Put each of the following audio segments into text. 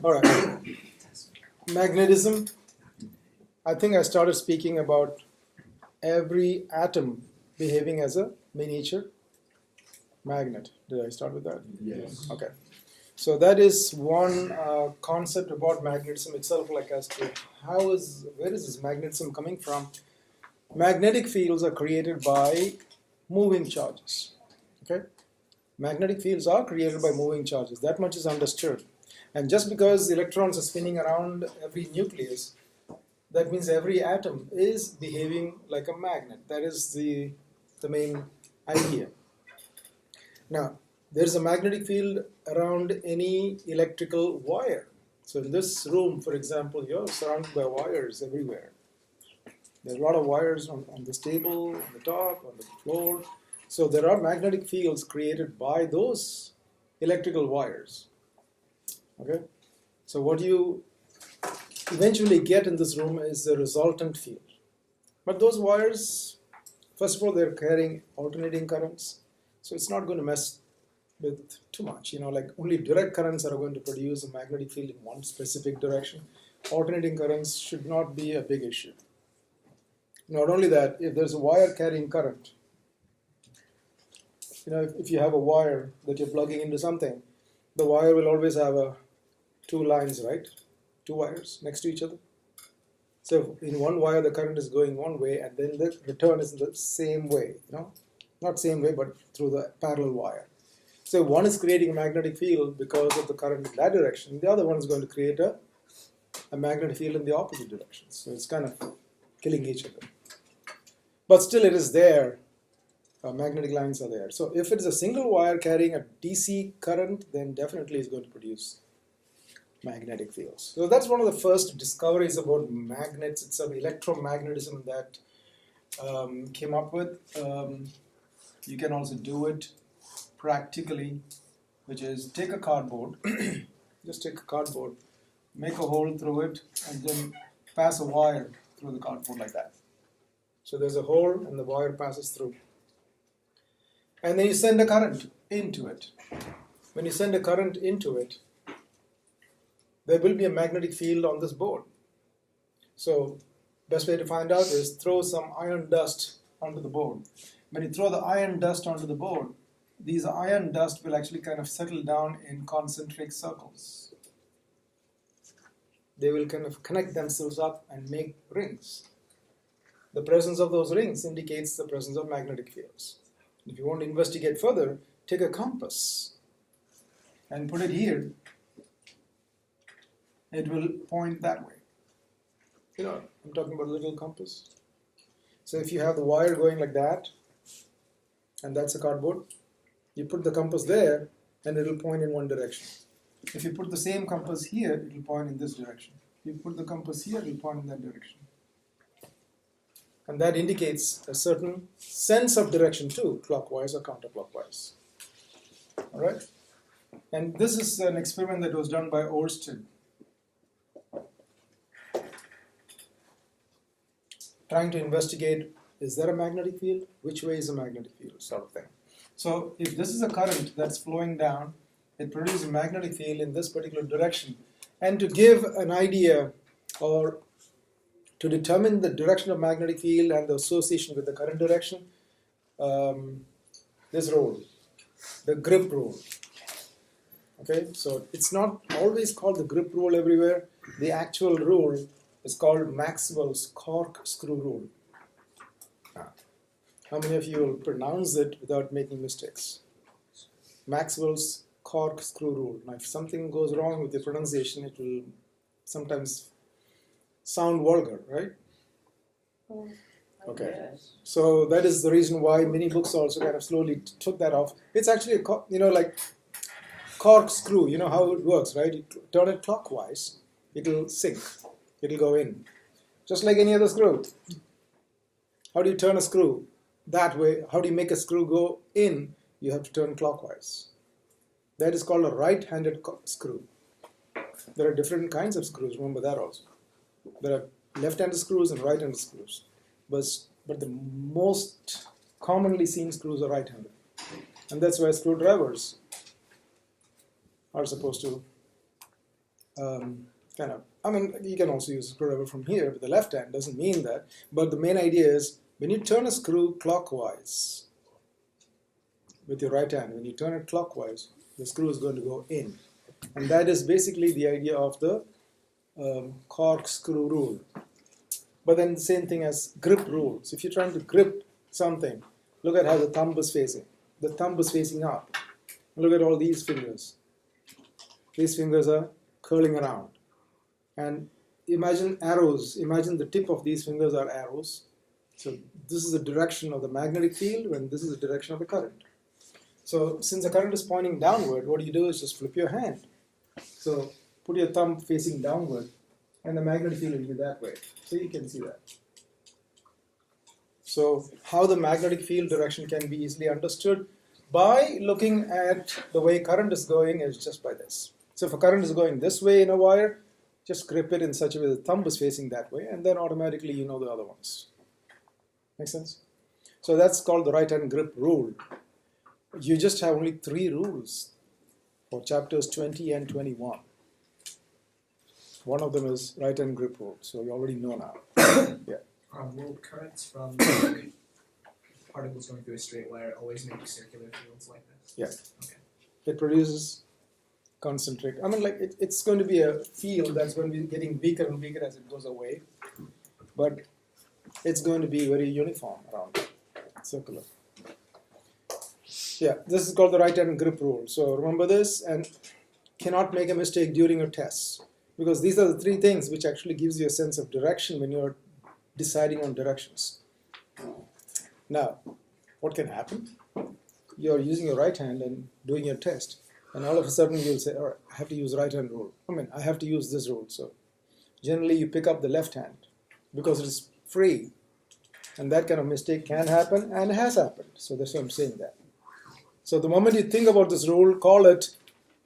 All right. Magnetism. I think I started speaking about every atom behaving as a miniature magnet. Did I start with that? Yes. Okay. So that is one concept about magnetism itself, like as to where is this magnetism coming from? Magnetic fields are created by moving charges. Okay? Magnetic fields are created by moving charges. That much is understood. And just because electrons are spinning around every nucleus, that means every atom is behaving like a magnet. That is the main idea. Now, there's a magnetic field around any electrical wire. So in this room, for example, you're surrounded by wires everywhere. There's a lot of wires on this table, on the top, on the floor. So there are magnetic fields created by those electrical wires. Okay? So what you eventually get in this room is a resultant field. But those wires, first of all, they're carrying alternating currents. So it's not going to mess with too much. Like only direct currents are going to produce a magnetic field in one specific direction. Alternating currents should not be a big issue. Not only that, if there's a wire carrying current, if you have a wire that you're plugging into something, the wire will always have two lines, right? Two wires next to each other. So in one wire, the current is going one way, and then the return is in the same way, not same way, but through the parallel wire. So one is creating a magnetic field because of the current in that direction. The other one is going to create a magnetic field in the opposite direction. So it's kind of killing each other. But still it is there. Magnetic lines are there. So if it is a single wire carrying a DC current, then definitely it's going to produce magnetic fields. So that's one of the first discoveries about magnets itself, electromagnetism that came up with. You can also do it practically, which is take a cardboard, just take a cardboard, make a hole through it, and then pass a wire through the cardboard like that. So there's a hole and the wire passes through. And then you send a current into it. When you send a current into it, there will be a magnetic field on this board. So best way to find out is throw some iron dust onto the board. When you throw the iron dust onto the board, these iron dust will actually kind of settle down in concentric circles. They will kind of connect themselves up and make rings. The presence of those rings indicates the presence of magnetic fields. If you want to investigate further, take a compass and put it here. It will point that way. I'm talking about a little compass. So if you have the wire going like that, and that's a cardboard, you put the compass there, and it will point in one direction. If you put the same compass here, it will point in this direction. If you put the compass here, it will point in that direction. And that indicates a certain sense of direction too, clockwise or counterclockwise. All right? And this is an experiment that was done by Oersted, trying to investigate, is there a magnetic field? Which way is a magnetic field, sort of thing. So if this is a current that's flowing down, it produces a magnetic field in this particular direction. And to give an idea or to determine the direction of magnetic field and the association with the current direction, this rule, the grip rule. Okay, so it's not always called the grip rule everywhere. The actual rule is called Maxwell's corkscrew rule. How many of you will pronounce it without making mistakes? Maxwell's corkscrew rule. Now, if something goes wrong with the pronunciation, it will sometimes sound vulgar, right? Okay. So that is the reason why many books also kind of slowly took that off. It's actually, like corkscrew. You know how it works, right? You turn it clockwise, it'll sink. It'll go in. Just like any other screw. How do you turn a screw? That way. How do you make a screw go in? You have to turn clockwise. That is called a right-handed screw. There are different kinds of screws, remember that also. There are left-handed screws and right-handed screws. But the most commonly seen screws are right-handed. And that's why screwdrivers are supposed to kind of, I mean, you can also use a screwdriver from here with the left hand, doesn't mean that. But the main idea is when you turn a screw clockwise with your right hand, when you turn it clockwise, the screw is going to go in. And that is basically the idea of the corkscrew rule. But then the same thing as grip rules. If you're trying to grip something, look at how the thumb is facing. The thumb is facing up. Look at all these fingers. These fingers are curling around. And imagine arrows. Imagine the tip of these fingers are arrows. So this is the direction of the magnetic field, and this is the direction of the current. So since the current is pointing downward, what you do is just flip your hand. So put your thumb facing downward, and the magnetic field will be that way. So you can see that. So how the magnetic field direction can be easily understood by looking at the way current is going is just by this. So if a current is going this way in a wire, just grip it in such a way the thumb is facing that way, and then automatically you know the other ones. Make sense? So that's called the right hand grip rule. You just have only 3 rules for chapters 20 and 21. One of them is right hand grip rule, so you already know now. Yeah. Will currents from particles going through a straight wire always make circular fields like this? Yes. Okay. It produces concentric. I mean, like it's going to be a field that's going to be getting weaker and weaker as it goes away, but it's going to be very uniform around circular. Yeah, this is called the right hand grip rule. So remember this and cannot make a mistake during your tests, because these are the 3 things which actually gives you a sense of direction when you're deciding on directions. Now, what can happen? You're using your right hand and doing your test, and all of a sudden you'll say, all right, I have to use right hand rule. I have to use this rule. So generally you pick up the left hand because it is free, and that kind of mistake can happen and has happened. So that's why I'm saying that. So the moment you think about this rule, call it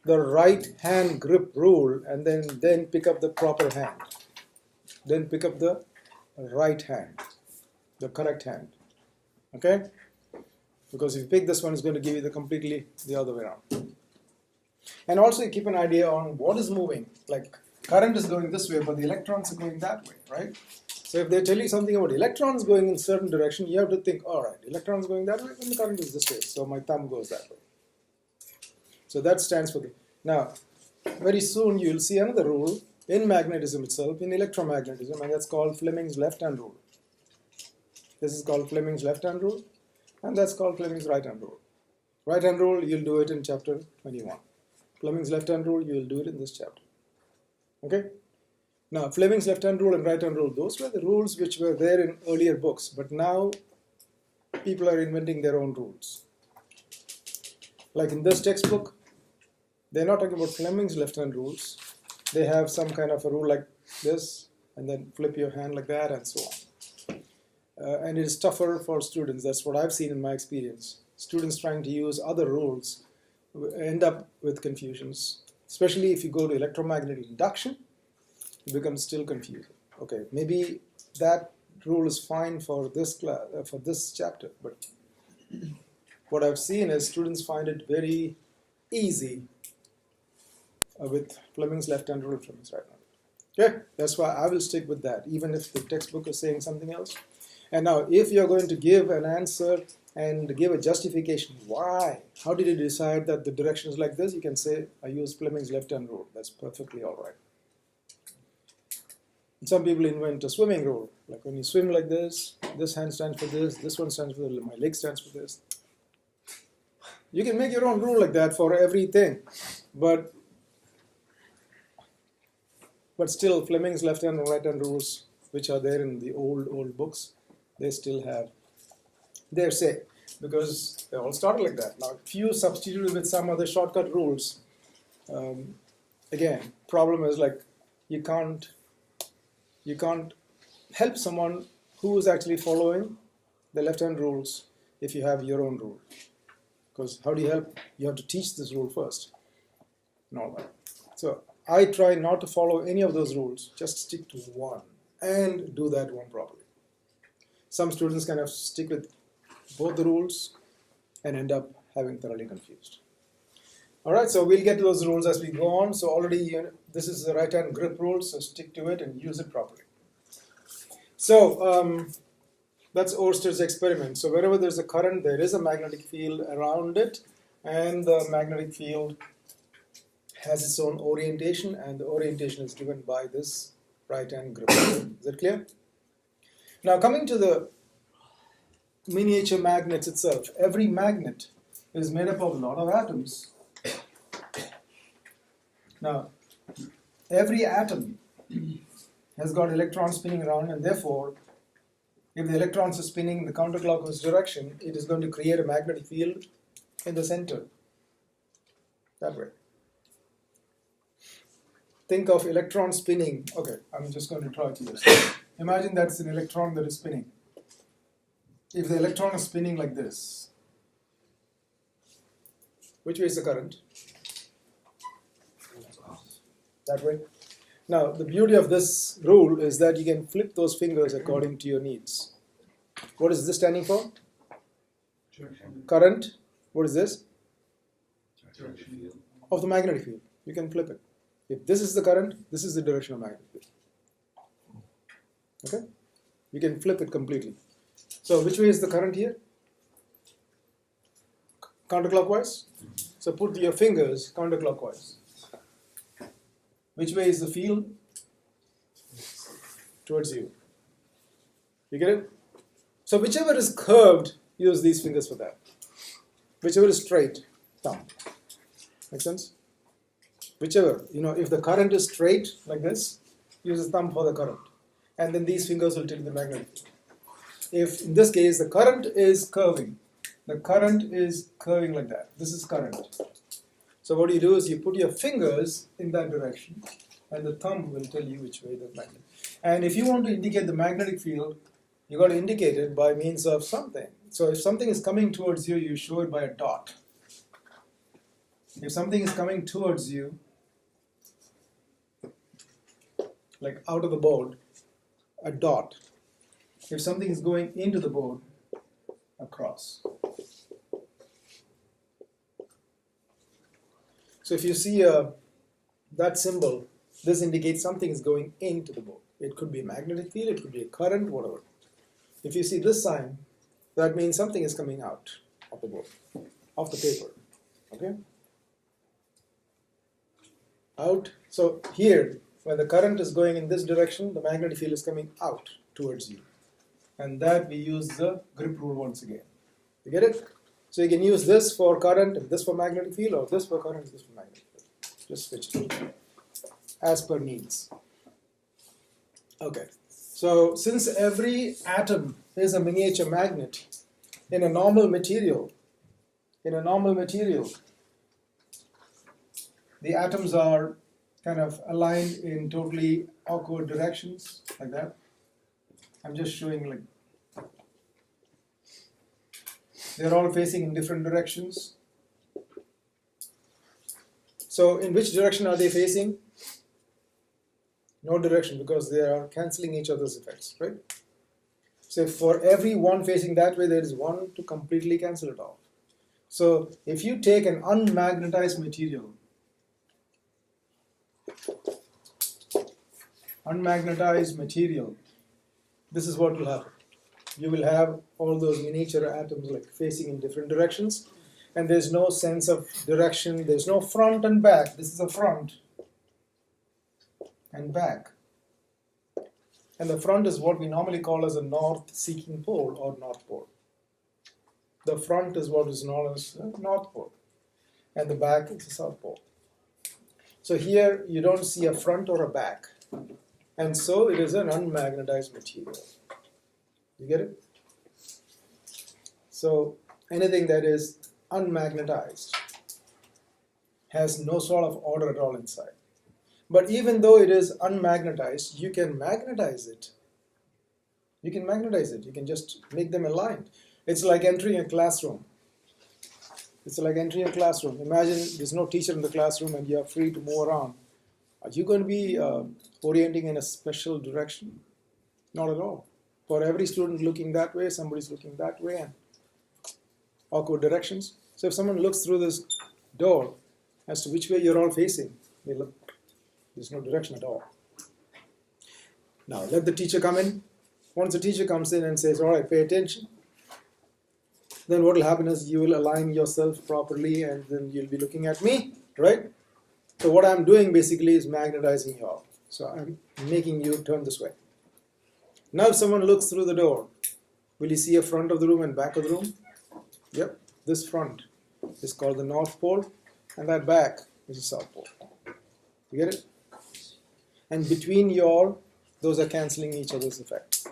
the right hand grip rule, and then pick up the proper hand. Then pick up the right hand, the correct hand. Okay? Because if you pick this one, it's going to give you the completely the other way around. And also you keep an idea on what is moving. Like current is going this way, but the electrons are going that way, right? So if they tell you something about electrons going in a certain direction, you have to think, all right, electrons going that way, then the current is this way, so my thumb goes that way. So that stands for the... Now, very soon you will see another rule in magnetism itself, in electromagnetism, and that's called Fleming's left-hand rule. This is called Fleming's left-hand rule, and that's called Fleming's right-hand rule. Right-hand rule, you'll do it in chapter 21. Fleming's left-hand rule, you'll do it in this chapter. Okay? Now, Fleming's left-hand rule and right-hand rule, those were the rules which were there in earlier books, but now people are inventing their own rules. Like in this textbook, they're not talking about Fleming's left-hand rules. They have some kind of a rule like this, and then flip your hand like that, and so on. And it is tougher for students. That's what I've seen in my experience. Students trying to use other rules end up with confusions, especially if you go to electromagnetic induction. It becomes still confusing. Okay, maybe that rule is fine for this chapter, but what I've seen is students find it very easy with Fleming's left-hand rule and Fleming's right-hand rule. Okay, that's why I will stick with that, even if the textbook is saying something else. And now, if you're going to give an answer and give a justification, why? How did you decide that the direction is like this? You can say, I use Fleming's left-hand rule. That's perfectly all right. Some people invent a swimming rule, like when you swim like this hand stands for this one stands for this, my leg stands for this. You can make your own rule like that for everything, but still Fleming's left-hand and right-hand rules, which are there in the old books, they still have their say, because they all started like that. Now, if you substitute with some other shortcut rules, again, problem is like you can't help someone who is actually following the left-hand rules if you have your own rule. Because how do you help? You have to teach this rule first and all that. So I try not to follow any of those rules, just stick to one and do that one properly. Some students kind of stick with both the rules and end up having thoroughly confused. All right, so we'll get to those rules as we go on. So already this is the right-hand grip rule, so stick to it and use it properly. So that's Oersted experiment. So wherever there's a current, there is a magnetic field around it, and the magnetic field has its own orientation, and the orientation is given by this right-hand grip rule. Is that clear? Now coming to the miniature magnets itself, every magnet is made up of a lot of atoms. Now, every atom has got electrons spinning around, and therefore, if the electrons are spinning in the counterclockwise direction, it is going to create a magnetic field in the center. That way. Think of electrons spinning. Okay, I'm just going to draw it here. Imagine that's an electron that is spinning. If the electron is spinning like this, which way is the current? That way. Now, the beauty of this rule is that you can flip those fingers according to your needs. What is this standing for? Current. What is this? Of the magnetic field. You can flip it. If this is the current, this is the direction of magnetic field. Okay? You can flip it completely. So, which way is the current here? Counterclockwise? So, put your fingers counterclockwise. Which way is the field? Towards you. You get it? So whichever is curved, use these fingers for that. Whichever is straight, thumb. Make sense? Whichever, if the current is straight like this, use the thumb for the current. And then these fingers will tilt the magnetic field. If in this case the current is curving like that. This is current. So what you do is you put your fingers in that direction, and the thumb will tell you which way the magnet. And if you want to indicate the magnetic field, you got to indicate it by means of something. So if something is coming towards you, you show it by a dot. If something is coming towards you, like out of the board, a dot. If something is going into the board, a cross. So if you see that symbol, this indicates something is going into the board. It could be a magnetic field, it could be a current, whatever. If you see this sign, that means something is coming out of the board, of the paper. Okay? Out. So here, when the current is going in this direction, the magnetic field is coming out towards you. And that we use the grip rule once again. You get it? So you can use this for current, and this for magnetic field, or this for current, this for magnetic field. Just switch it as per needs. Okay. So since every atom is a miniature magnet, in a normal material, the atoms are kind of aligned in totally awkward directions, like that. I'm just showing like they're all facing in different directions. So in which direction are they facing? No direction, because they are cancelling each other's effects, right? So for every one facing that way, there is one to completely cancel it off. So if you take an unmagnetized material, this is what will happen. You will have all those miniature atoms like facing in different directions, and there's no sense of direction. There's no front and back. This is a front and back. And the front is what we normally call as a north-seeking pole or north pole. The front is what is known as the north pole, and the back is the south pole. So here you don't see a front or a back, and so it is an unmagnetized material. You get it? So anything that is unmagnetized has no sort of order at all inside. But even though it is unmagnetized, you can magnetize it. You can just make them aligned. It's like entering a classroom. Imagine there's no teacher in the classroom and you are free to move around. Are you going to be orienting in a special direction? Not at all. For every student looking that way, somebody's looking that way, and awkward directions. So if someone looks through this door, as to which way you're all facing. Look, there's no direction at all. Now let the teacher come in. Once the teacher comes in and says, all right, pay attention, then what will happen is you will align yourself properly and then you'll be looking at me, right? So what I'm doing basically is magnetizing you all. So I'm making you turn this way. Now if someone looks through the door, will you see a front of the room and back of the room? Yep, this front is called the North Pole and that back is the South Pole. You get it? And between you all, those are cancelling each other's effect.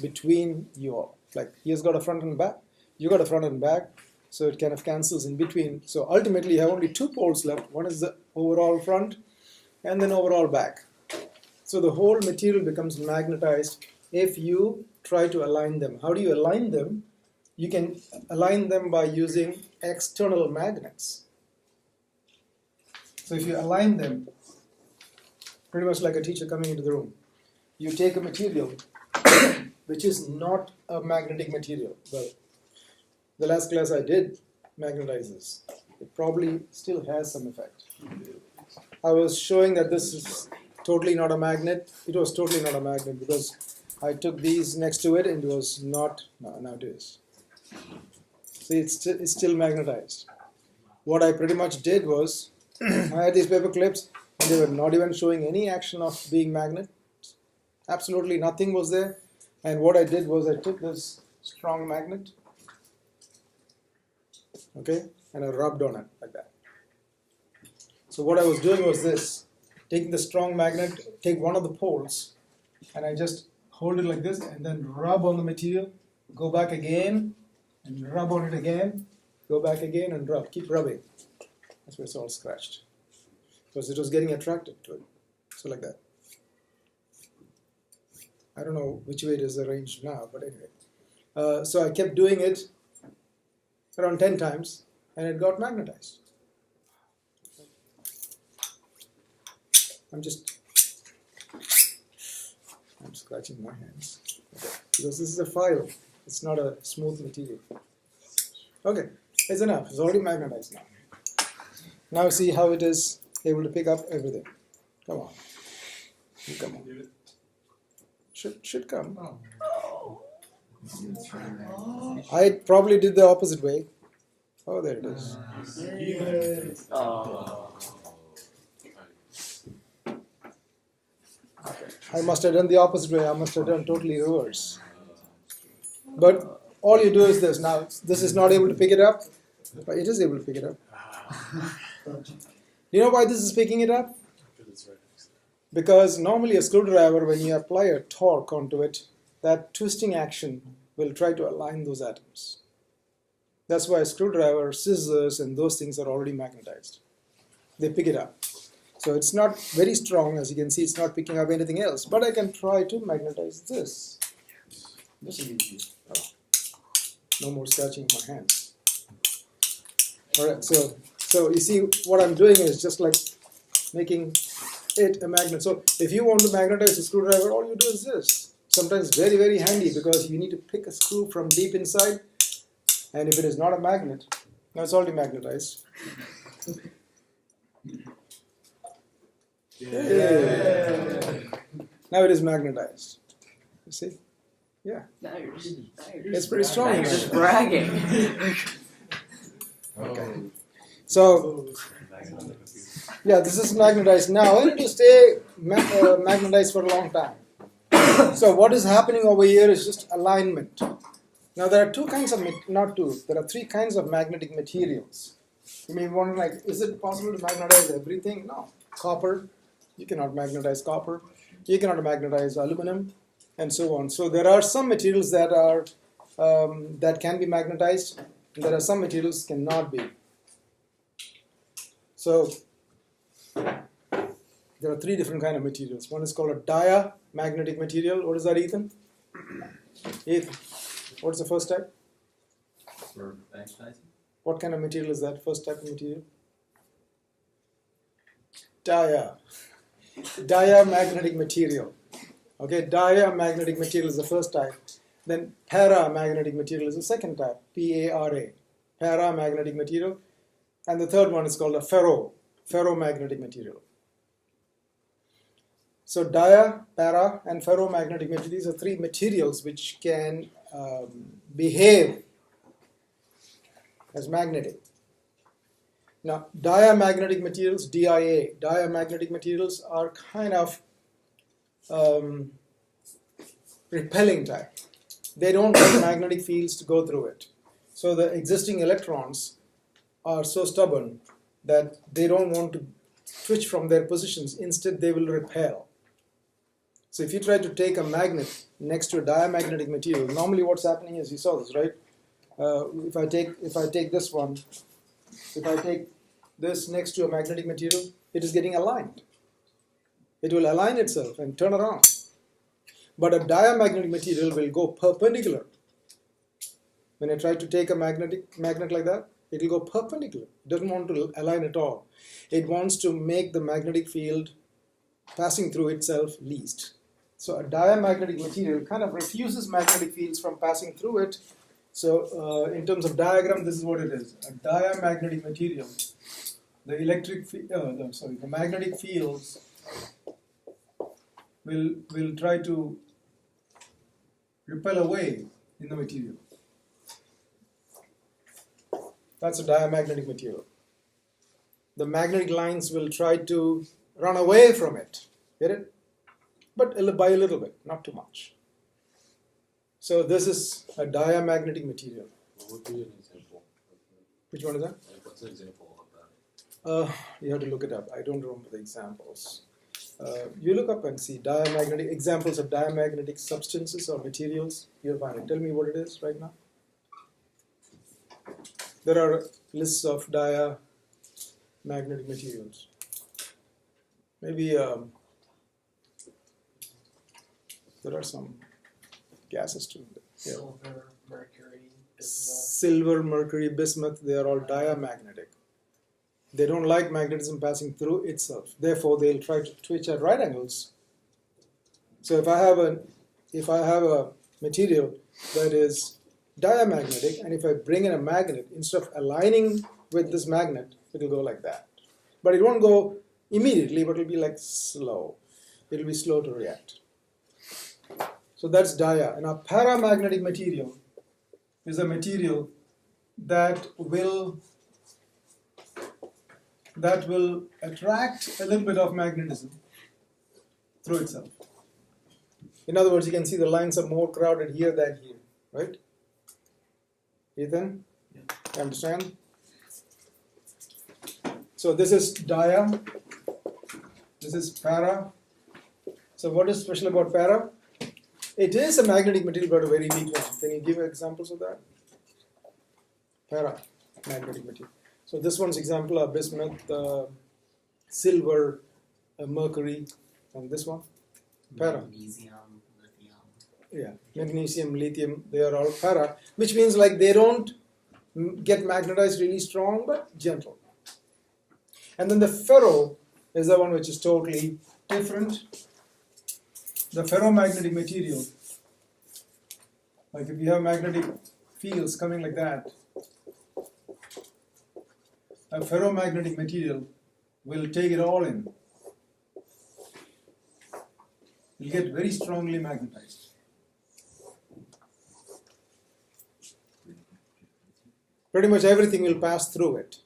Between you all. Like he's got a front and back, you got a front and back, so it kind of cancels in between. So ultimately you have only two poles left. One is the overall front and then overall back. So the whole material becomes magnetized if you try to align them. How do you align them? You can align them by using external magnets. So if you align them, pretty much like a teacher coming into the room, you take a material which is not a magnetic material. Well, the last class I did magnetizes. It probably still has some effect. I was showing that this is totally not a magnet. It was totally not a magnet because I took these next to it and it was not, no, now it is. See, it's still magnetized. What I pretty much did was, I had these paper clips and they were not even showing any action of being magnet. Absolutely nothing was there. And what I did was I took this strong magnet, okay, and I rubbed on it like that. So what I was doing was this, taking the strong magnet, take one of the poles, and I just hold it like this and then rub on the material, go back again, and rub on it again, go back again and rub, keep rubbing. That's why it's all scratched. Because it was getting attracted to it. So like that. I don't know which way it is arranged now, but anyway. So I kept doing it around 10 times and it got magnetized. I'm scratching my hands. Okay. Because this is a file. It's not a smooth material. Okay, it's enough. It's already magnetized now. Now see how it is able to pick up everything. Come on. You come on. Should come. I probably did the opposite way. Oh, there it is. I must have done the opposite way. I must have done totally reverse. But all you do is this. Now, this is not able to pick it up, but it is able to pick it up. You know why this is picking it up? Because normally a screwdriver, when you apply a torque onto it, that twisting action will try to align those atoms. That's why a screwdriver, scissors, and those things are already magnetized. They pick it up. So it's not very strong, as you can see, it's not picking up anything else. But I can try to magnetize this. This is easy. Oh. No more scratching my hands. Alright, so you see what I'm doing is just like making it a magnet. So if you want to magnetize a screwdriver, all you do is this. Sometimes very, very handy because you need to pick a screw from deep inside. And if it is not a magnet, now it's already magnetized. Yeah. Now it is magnetized. You see? Yeah. Now you're just it's pretty strong. Now you're just bragging. Okay. So, yeah, this is magnetized now. I need to stay magnetized for a long time. So what is happening over here is just alignment. Now there are two kinds of, not two, there are three kinds of magnetic materials. You may wonder, like, is it possible to magnetize everything? No. Copper, you cannot magnetize copper. You cannot magnetize aluminum, and so on. So there are some materials that are that can be magnetized, and there are some materials cannot be. So there are three different kinds of materials. One is called a diamagnetic material. What is that, Ethan? Ethan, what's the first type? For magnetizing? What kind of material is that? First type of material? Diamagnetic material. Okay, diamagnetic material is the first type. Then paramagnetic material is the second type. P-A-R-A. Paramagnetic material. And the third one is called a ferro ferromagnetic material. So dia, para, and ferromagnetic material, these are three materials which can behave as magnetic. Now, diamagnetic materials, DIA, diamagnetic materials are kind of repelling type. They don't want magnetic fields to go through it. So the existing electrons are so stubborn that they don't want to switch from their positions. Instead, they will repel. So if you try to take a magnet next to a diamagnetic material, normally what's happening is, you saw this, right? If I take this one, if I take this next to a magnetic material, it is getting aligned. It will align itself and turn around. But a diamagnetic material will go perpendicular. When I try to take a magnet like that, it will go perpendicular. It doesn't want to align at all. It wants to make the magnetic field passing through itself least. So a diamagnetic material kind of refuses magnetic fields from passing through it. So in terms of diagram, this is what it is. A diamagnetic material, the magnetic fields will try to repel away in the material. That's a diamagnetic material. The magnetic lines will try to run away from it. Get it? But by a little bit, not too much. So this is a diamagnetic material. What would be an example? Which one is that? Like, what's an example of that? You have to look it up. I don't remember the examples. You look up and see diamagnetic examples of diamagnetic substances or materials. You'll find it. Tell me what it is right now. There are lists of diamagnetic materials. Maybe there are some gases too. Yeah. Silver, mercury, bismuth. Silver, mercury, bismuth, they are all diamagnetic. They don't like magnetism passing through itself. Therefore, they'll try to twitch at right angles. So if I have a material that is diamagnetic, and if I bring in a magnet, instead of aligning with this magnet, it will go like that. But it won't go immediately, but it will be like slow. It will be slow to react. So that's dia. And a paramagnetic material is a material that will attract a little bit of magnetism through itself. In other words, you can see the lines are more crowded here than here, right? Ethan? Yeah. You understand? So this is dia, this is para. So what is special about para? It is a magnetic material, but a very weak one. Can you give examples of that? Paramagnetic material. So this one's example are bismuth, silver, mercury, and this one, para. Magnesium, lithium. Yeah, magnesium, lithium, they are all para, which means like they don't get magnetized really strong, but gentle. And then the ferro is the one which is totally different. The ferromagnetic material, like if you have magnetic fields coming like that, a ferromagnetic material will take it all in. It will get very strongly magnetized. Pretty much everything will pass through it.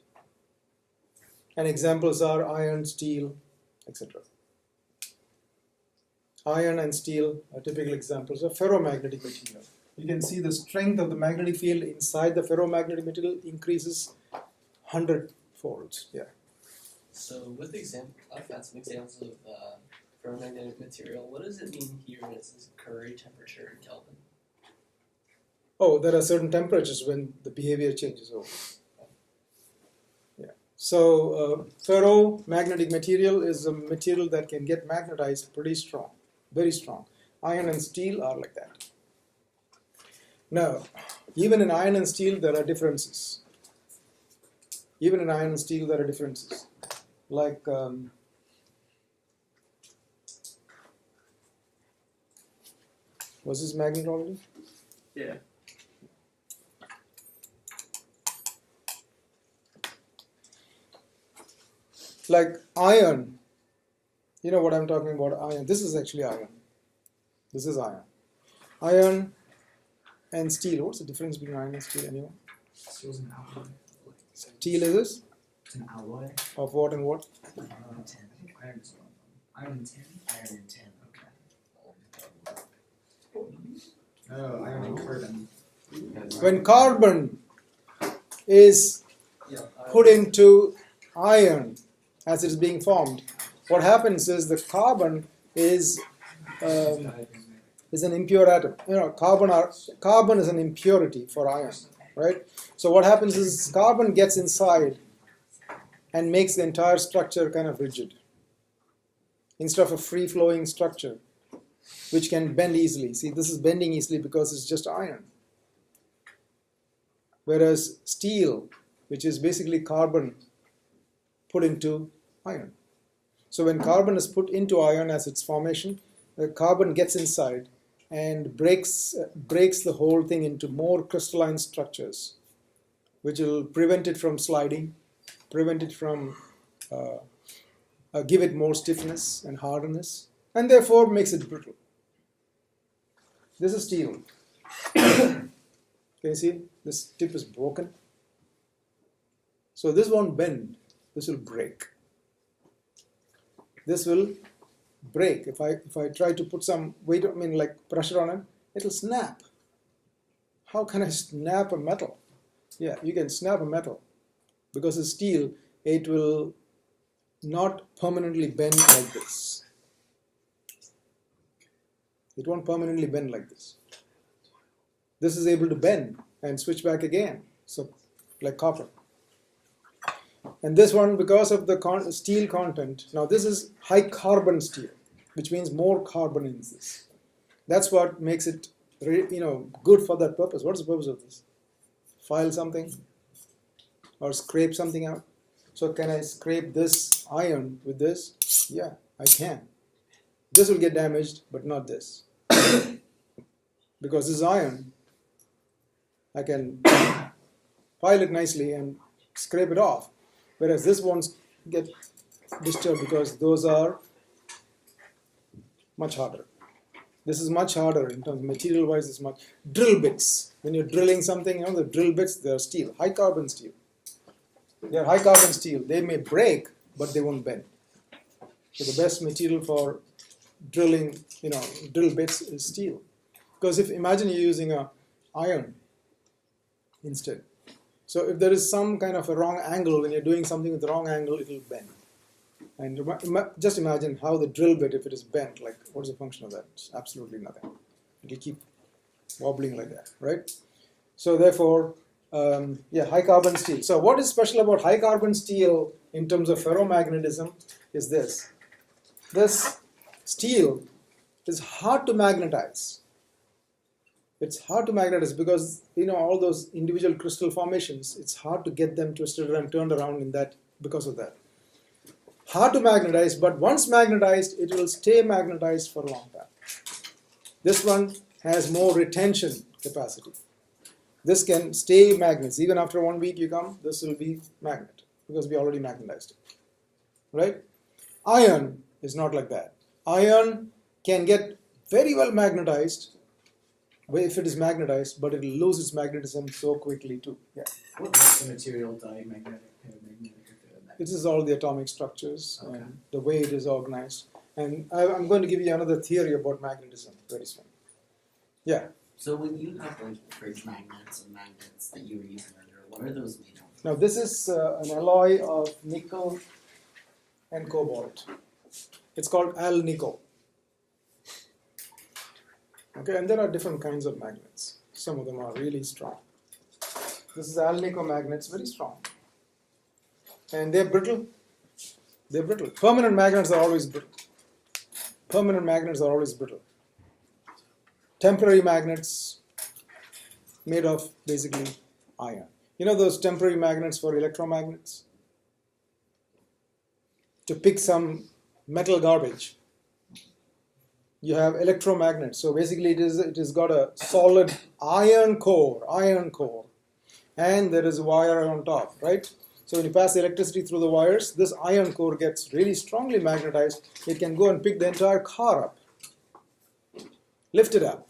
And examples are iron, steel, etc. Iron and steel are typical examples of ferromagnetic material. You can see the strength of the magnetic field inside the ferromagnetic material increases 100 folds. Yeah. So with I've got some examples of ferromagnetic material. What does it mean here when it says Curie temperature in Kelvin? Oh, there are certain temperatures when the behavior changes over. Yeah. So ferromagnetic material is a material that can get magnetized pretty strong, very strong. Iron and steel are like that. Now, even in iron and steel, there are differences. Even in iron and steel, there are differences. Like was this magnet already? Yeah. like iron. You know what I'm talking about? Iron. This is actually iron. This is iron. Iron and steel. What's the difference between iron and steel anyway? Steel's an alloy. Steel is this? It's an alloy. Of what and what? I think iron is one of them. Iron and tin? Iron and tin. Oh, iron and carbon. When carbon is Yeah. put into iron as it is being formed, what happens is the carbon is an impure atom. You know, carbon is an impurity for iron, right? So what happens is carbon gets inside and makes the entire structure kind of rigid instead of a free-flowing structure which can bend easily. See, this is bending easily because it's just iron. Whereas steel, which is basically carbon put into iron. So when carbon is put into iron as its formation, the carbon gets inside and breaks the whole thing into more crystalline structures, which will prevent it from sliding, prevent it from give it more stiffness and hardness, and therefore makes it brittle. This is steel. Can you see? This tip is broken. So this won't bend. This will break. This will break. If I try to put some weight, like pressure on it, it'll snap. How can I snap a metal? Yeah, you can snap a metal. Because it's steel, it will not permanently bend like this. It won't permanently bend like this. This is able to bend and switch back again, so like copper. And this one, because of the steel content, now this is high carbon steel, which means more carbon in this. That's what makes it, good for that purpose. What's the purpose of this? File something or scrape something out. So can I scrape this iron with this? Yeah, I can. This will get damaged, but not this. Because this iron, I can file it nicely and scrape it off. Whereas this won't get disturbed because those are much harder. This is much harder in terms of material-wise. It's much drill bits. When you're drilling something, the drill bits, they're steel, high carbon steel. They're high carbon steel. They may break, but they won't bend. So the best material for drilling, drill bits is steel. Because imagine you're using a iron instead. So if there is some kind of a wrong angle, when you're doing something with the wrong angle, it will bend. And just imagine how the drill bit, if it is bent, like what's the function of that? It's absolutely nothing. It will keep wobbling like that, right? So therefore, high carbon steel. So what is special about high carbon steel in terms of ferromagnetism is this. This steel is hard to magnetize. It's hard to magnetize because, all those individual crystal formations, it's hard to get them twisted and turned around in that because of that. Hard to magnetize, but once magnetized, it will stay magnetized for a long time. This one has more retention capacity. This can stay magnets. Even after 1 week you come, this will be magnet because we already magnetized it. Right? Iron is not like that. Iron can get very well magnetized if it is magnetized, but it will lose its magnetism so quickly too. Yeah. What makes the material diamagnetic? This is all the atomic structures and the way it is organized. And I'm going to give you another theory about magnetism very soon. Yeah. So when you have those fridge magnets and magnets that you were using earlier, what are those made of? Now this is an alloy of nickel and cobalt. It's called al-nickel. Okay, and there are different kinds of magnets. Some of them are really strong. This is al-nickel magnets, very strong. And they're brittle. They're brittle. Permanent magnets are always brittle. Permanent magnets are always brittle. Temporary magnets made of basically iron. You know those temporary magnets for electromagnets? To pick some metal garbage, you have electromagnets. So basically it has got a solid iron core, and there is a wire on top, right? So when you pass the electricity through the wires, this iron core gets really strongly magnetized. It can go and pick the entire car up, lift it up.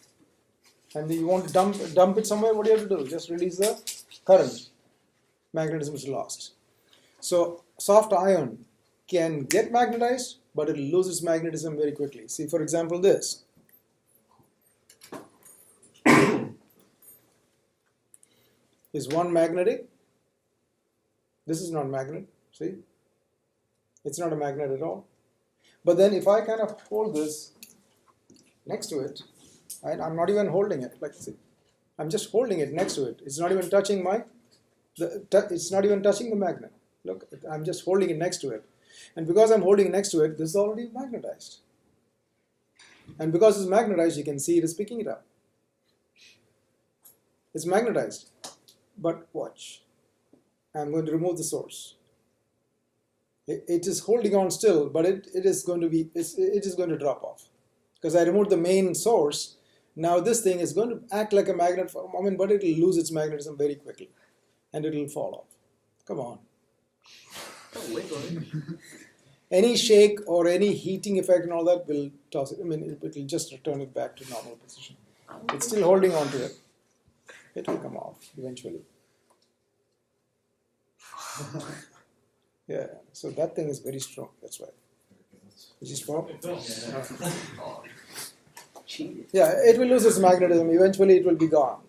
And you want to dump it somewhere, what do you have to do? Just release the current. Magnetism is lost. So soft iron can get magnetized, but it loses magnetism very quickly. See, for example, this. Is one magnetic? This is not magnet, see? It's not a magnet at all. But then if I kind of hold this next to it, I'm not even holding it, like see, I'm just holding it next to it. It's not even touching it's not even touching the magnet. Look, I'm just holding it next to it. And because I'm holding it next to it, this is already magnetized. And because it's magnetized, you can see it is picking it up. It's magnetized. But watch. I'm going to remove the source. It is holding on still, but it is going to drop off. Because I removed the main source. Now this thing is going to act like a magnet for a moment, but it will lose its magnetism very quickly. And it will fall off. Come on. Any shake or any heating effect and all that will toss it. I mean, it will just return it back to normal position. It's still holding on to it. It will come off eventually. Yeah, so that thing is very strong. That's why. Is it strong? Yeah, it will lose its magnetism. Eventually, it will be gone.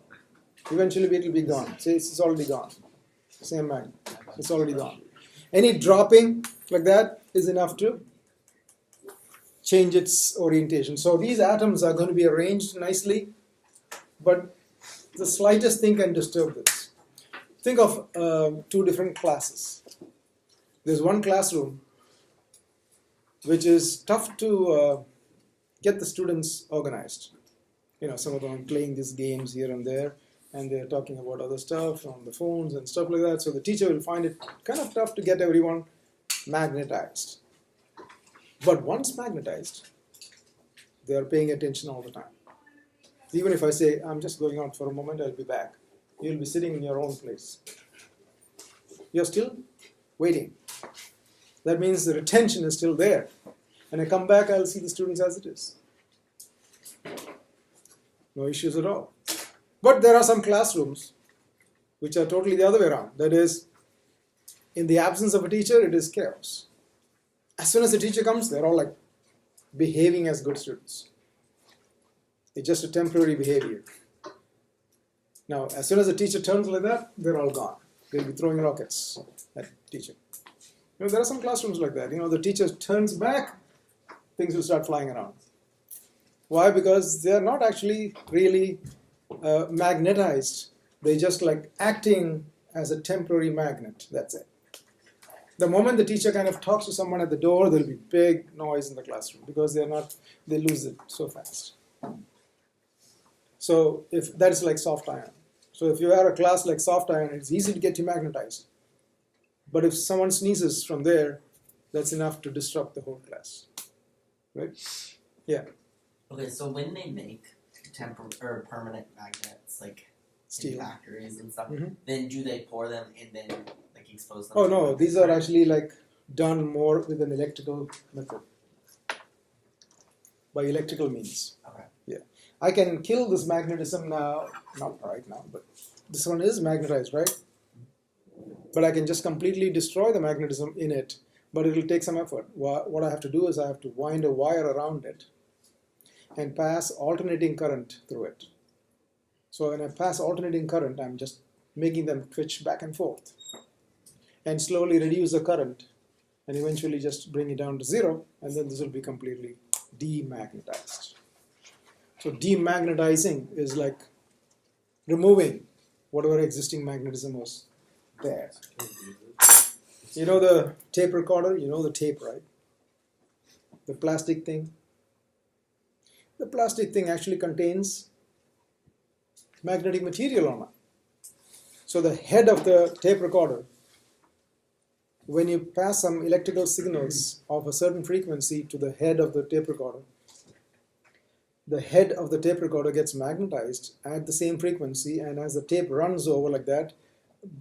Eventually, it will be gone. See, it's already gone. Same magnet. It's already gone. Any dropping like that is enough to change its orientation. So these atoms are going to be arranged nicely, but the slightest thing can disturb this. Think of two different classes. There's one classroom which is tough to get the students organized. You know, some of them are playing these games here and there, and they're talking about other stuff on the phones and stuff like that. So the teacher will find it kind of tough to get everyone magnetized. But once magnetized, they are paying attention all the time. Even if I say, I'm just going out for a moment, I'll be back. You'll be sitting in your own place. You're still waiting. That means the retention is still there. When I come back, I'll see the students as it is. No issues at all. But there are some classrooms which are totally the other way around. That is, in the absence of a teacher, it is chaos. As soon as the teacher comes, they're all like behaving as good students. It's just a temporary behavior. Now, as soon as the teacher turns like that, they're all gone. They'll be throwing rockets at the teacher. You know, there are some classrooms like that. You know, the teacher turns back, things will start flying around. Why? Because they're not actually really magnetized. They're just like acting as a temporary magnet. That's it. The moment the teacher kind of talks to someone at the door, there'll be big noise in the classroom because they lose it so fast. So if that is like soft iron. So if you have a class like soft iron, it's easy to get you magnetized. But if someone sneezes from there, that's enough to disrupt the whole class. Right? Yeah. Okay, so when they make or permanent magnets, like Steel. in factories and stuff, Mhm. then do they pour them and then like expose them? Oh to no, the these are current? actually like done more with an electrical method. By electrical means. Okay. Yeah. I can kill this magnetism now, not right now, but this one is magnetized, right? But I can just completely destroy the magnetism in it, but it will take some effort. What I have to do is I have to wind a wire around it and pass alternating current through it. So when I pass alternating current, I'm just making them twitch back and forth and slowly reduce the current and eventually just bring it down to zero, and then this will be completely demagnetized. So demagnetizing is like removing whatever existing magnetism was there. You know the tape recorder? You know the tape, right? The plastic thing. The plastic thing actually contains magnetic material on it. So the head of the tape recorder, when you pass some electrical signals of a certain frequency to the head of the tape recorder, the head of the tape recorder gets magnetized at the same frequency, and as the tape runs over like that,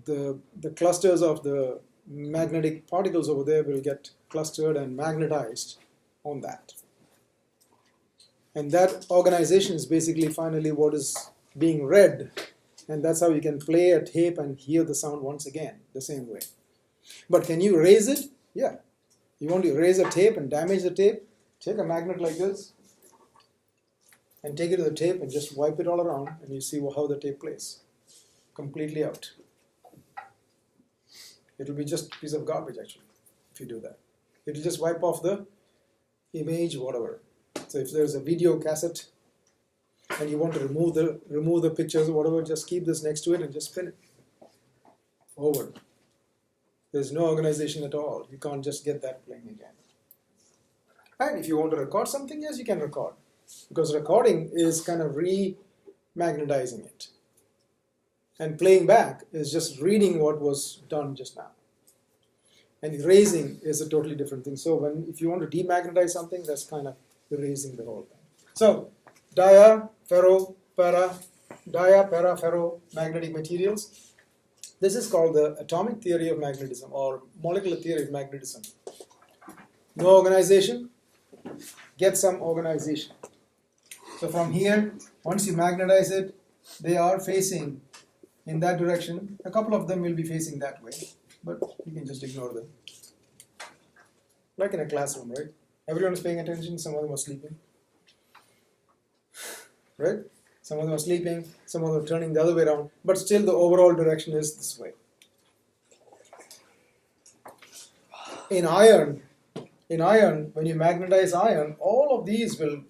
the clusters of the magnetic particles over there will get clustered and magnetized on that. And that organization is basically finally what is being read, and that's how you can play a tape and hear the sound once again the same way. But can you erase it? Yeah. You want to erase a tape and damage the tape? Take a magnet like this and take it to the tape and just wipe it all around, and you see how the tape plays. Completely out. It'll be just a piece of garbage actually if you do that. It'll just wipe off the image, whatever. So if there's a video cassette and you want to remove the pictures or whatever, just keep this next to it and just spin it. Over. There's no organization at all. You can't just get that playing again. And if you want to record something, yes, you can record. Because recording is kind of re-magnetizing it. And playing back is just reading what was done just now. And erasing is a totally different thing. So if you want to demagnetize something, that's kind of erasing the whole thing. So dia, ferro, para, magnetic materials. This is called the atomic theory of magnetism or molecular theory of magnetism. No organization, get some organization. So from here, once you magnetize it, they are facing in that direction. A couple of them will be facing that way, but you can just ignore them. Like in a classroom, right? Everyone is paying attention, some of them are sleeping. Right? Some of them are sleeping, some of them are turning the other way around, but still the overall direction is this way. In iron, when you magnetize iron, all of these will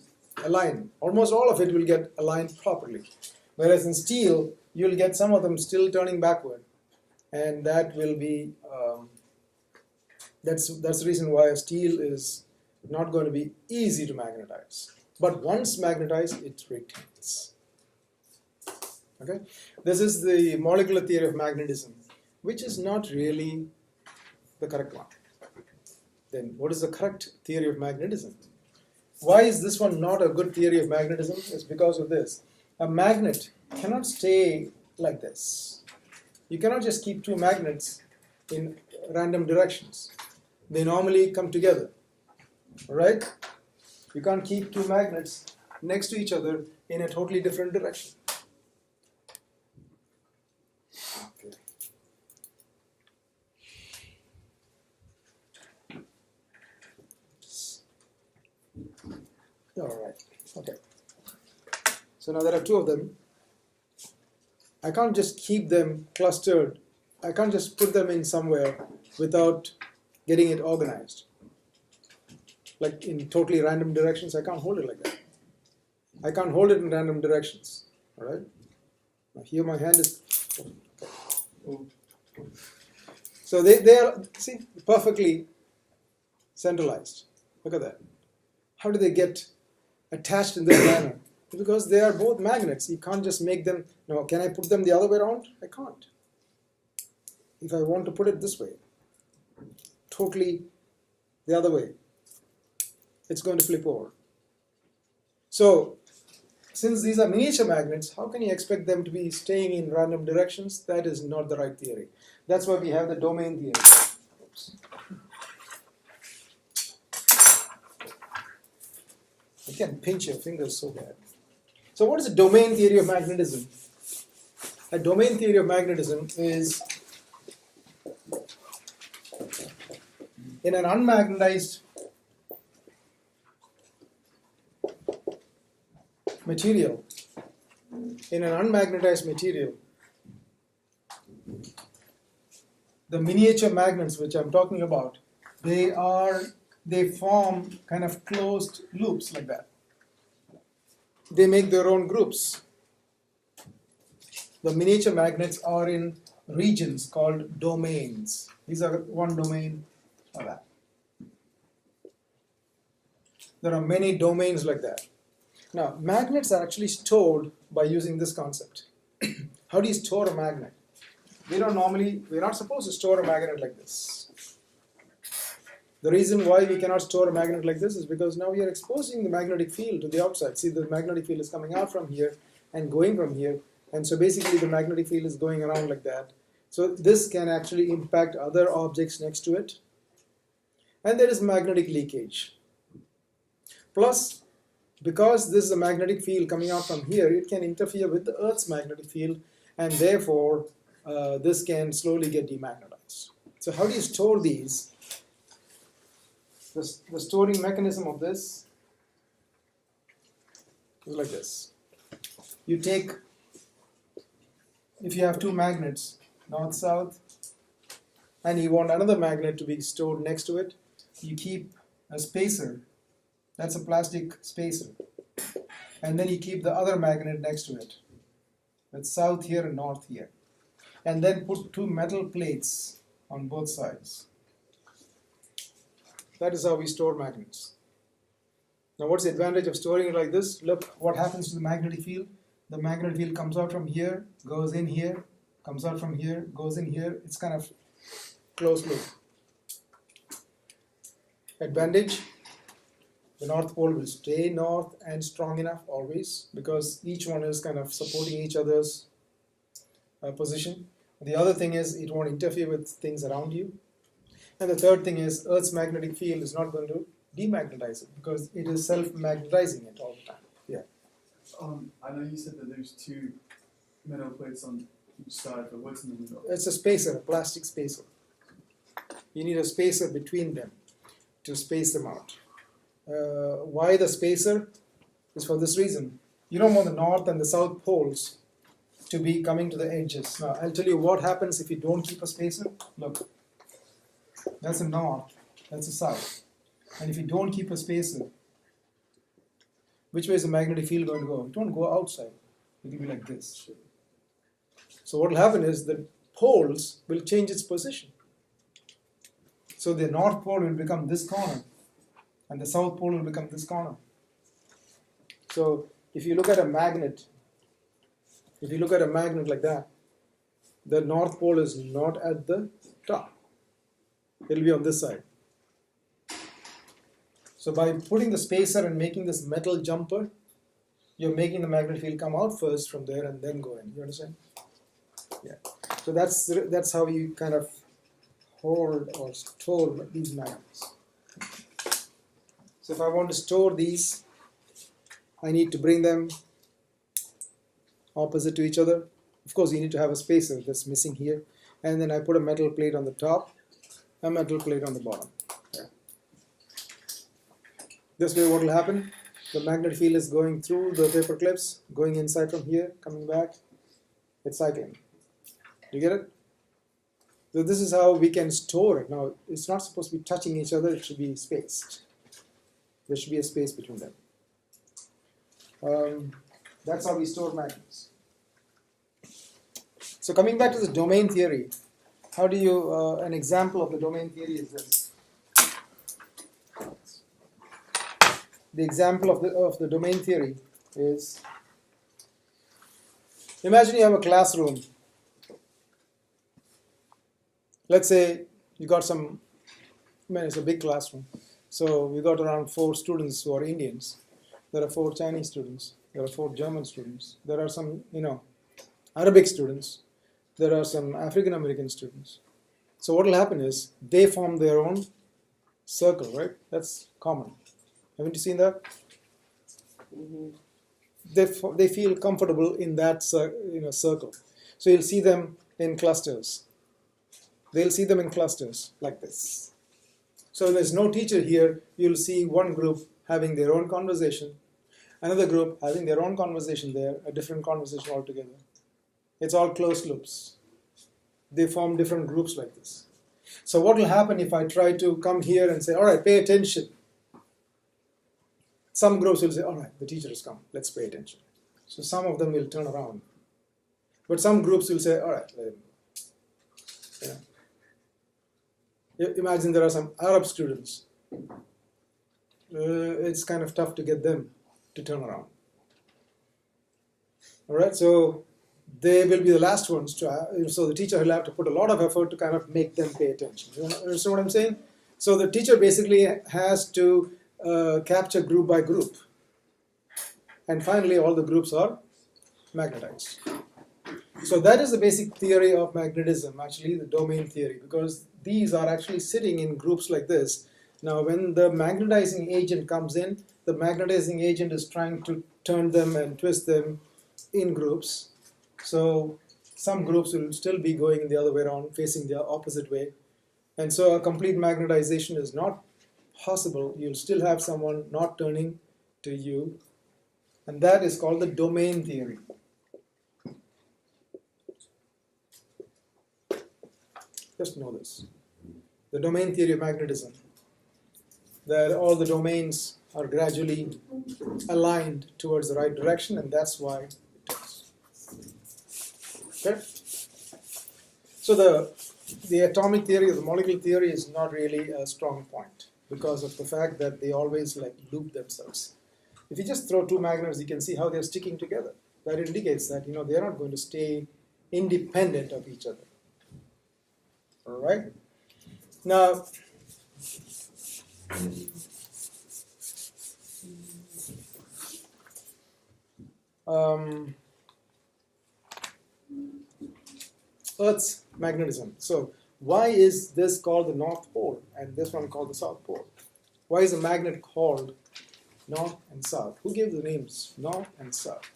align. Almost all of it will get aligned properly. Whereas in steel, you'll get some of them still turning backward. And that will be, that's the reason why steel is not going to be easy to magnetize. But once magnetized, it retains. Okay? This is the molecular theory of magnetism, which is not really the correct one. Then what is the correct theory of magnetism? Why is this one not a good theory of magnetism? It's because of this. A magnet cannot stay like this. You cannot just keep two magnets in random directions. They normally come together. Right? You can't keep two magnets next to each other in a totally different direction. Okay. All right. Okay. So now there are two of them. I can't just keep them clustered. I can't just put them in somewhere without getting it organized. Like in totally random directions, I can't hold it like that. I can't hold it in random directions. All right. Now here my hand is. So they are, see, perfectly centralized. Look at that. How do they get attached in that manner? Because they are both magnets. You can't just make them. No, can I put them the other way around? I can't. If I want to put it this way, totally the other way, it's going to flip over. So, since these are miniature magnets, how can you expect them to be staying in random directions? That is not the right theory. That's why we have the domain theory. Oops. You can pinch your fingers so bad. So what is a domain theory of magnetism? A domain theory of magnetism is in an unmagnetized material, the miniature magnets which I'm talking about, they form kind of closed loops like that. They make their own groups. The miniature magnets are in regions called domains. These are one domain or that. There are many domains like that. Now, magnets are actually stored by using this concept. How do you store a magnet? We're not supposed to store a magnet like this. The reason why we cannot store a magnet like this is because now we are exposing the magnetic field to the outside. See, the magnetic field is coming out from here and going from here. And so basically the magnetic field is going around like that. So this can actually impact other objects next to it. And there is magnetic leakage. Plus, because this is a magnetic field coming out from here, it can interfere with the Earth's magnetic field, and therefore this can slowly get demagnetized. So how do you store these? The storing mechanism of this is like this. You take, if you have two magnets, north-south, and you want another magnet to be stored next to it, you keep a spacer. That's a plastic spacer. And then you keep the other magnet next to it. That's south here and north here. And then put two metal plates on both sides. That is how we store magnets. Now what's the advantage of storing it like this? Look what happens to the magnetic field. The magnetic field comes out from here, goes in here, comes out from here, goes in here. It's kind of closed loop. Advantage, the North Pole will stay north and strong enough always because each one is kind of supporting each other's position. The other thing is it won't interfere with things around you. And the third thing is Earth's magnetic field is not going to demagnetize it because it is self-magnetizing it all the time. Yeah. I know you said that there's two metal plates on each side, but what's in the middle? It's a spacer, a plastic spacer. You need a spacer between them to space them out. Why the spacer? Is for this reason. You don't want the north and the south poles to be coming to the edges. Now, I'll tell you what happens if you don't keep a spacer. Look, that's the north, that's the south. And if you don't keep a spacer, which way is the magnetic field going to go? It won't go outside. It will be like this. So what will happen is the poles will change its position. So the north pole will become this corner, and the south pole will become this corner. So if you look at a magnet, like that, the north pole is not at the top. It will be on this side. So by putting the spacer and making this metal jumper, you're making the magnetic field come out first from there and then go in. You understand? Yeah. So that's how you kind of hold or store these magnets. So if I want to store these, I need to bring them opposite to each other. Of course, you need to have a spacer that's missing here. And then I put a metal plate on the top, a metal plate on the bottom. Yeah. This way what will happen? The magnetic field is going through the paper clips, going inside from here, coming back. It's cycling. You get it? So this is how we can store it. Now, it's not supposed to be touching each other. It should be spaced. There should be a space between them. That's how we store magnets. So coming back to the domain theory, how do you, an example of the domain theory is this. The example of the domain theory is, imagine you have a classroom. Let's say you got some, it's a big classroom. So we got around 4 students who are Indians. There are 4 Chinese students. There are 4 German students. There are some, Arabic students. There are some African American students. So what will happen is they form their own circle, right? That's common. Haven't you seen that? Mm-hmm. They feel comfortable in that circle. So you'll see them in clusters. They'll see them in clusters like this. So there's no teacher here. You'll see one group having their own conversation, another group having their own conversation there, a different conversation altogether. It's all closed loops. They form different groups like this. So what will happen if I try to come here and say, all right, pay attention? Some groups will say, all right, the teacher has come, let's pay attention. So some of them will turn around. But some groups will say, all right, imagine there are some Arab students. It's kind of tough to get them to turn around. All right, so they will be the last ones to, so the teacher will have to put a lot of effort to kind of make them pay attention. You understand what I'm saying? So the teacher basically has to capture group by group. And finally, all the groups are magnetized. So that is the basic theory of magnetism, actually the domain theory, because these are actually sitting in groups like this. Now when the magnetizing agent comes in, the magnetizing agent is trying to turn them and twist them in groups. So some groups will still be going the other way around, facing the opposite way. And so a complete magnetization is not possible. You'll still have someone not turning to you. And that is called the domain theory. Just know this. The domain theory of magnetism, that all the domains are gradually aligned towards the right direction, and that's why it is. Okay? So the atomic theory or the molecular theory is not really a strong point because of the fact that they always like loop themselves. If you just throw two magnets, you can see how they're sticking together. That indicates that they're not going to stay independent of each other. All right. Now, Earth's magnetism. So, why is this called the North Pole and this one called the South Pole? Why is a magnet called North and South? Who gave the names North and South?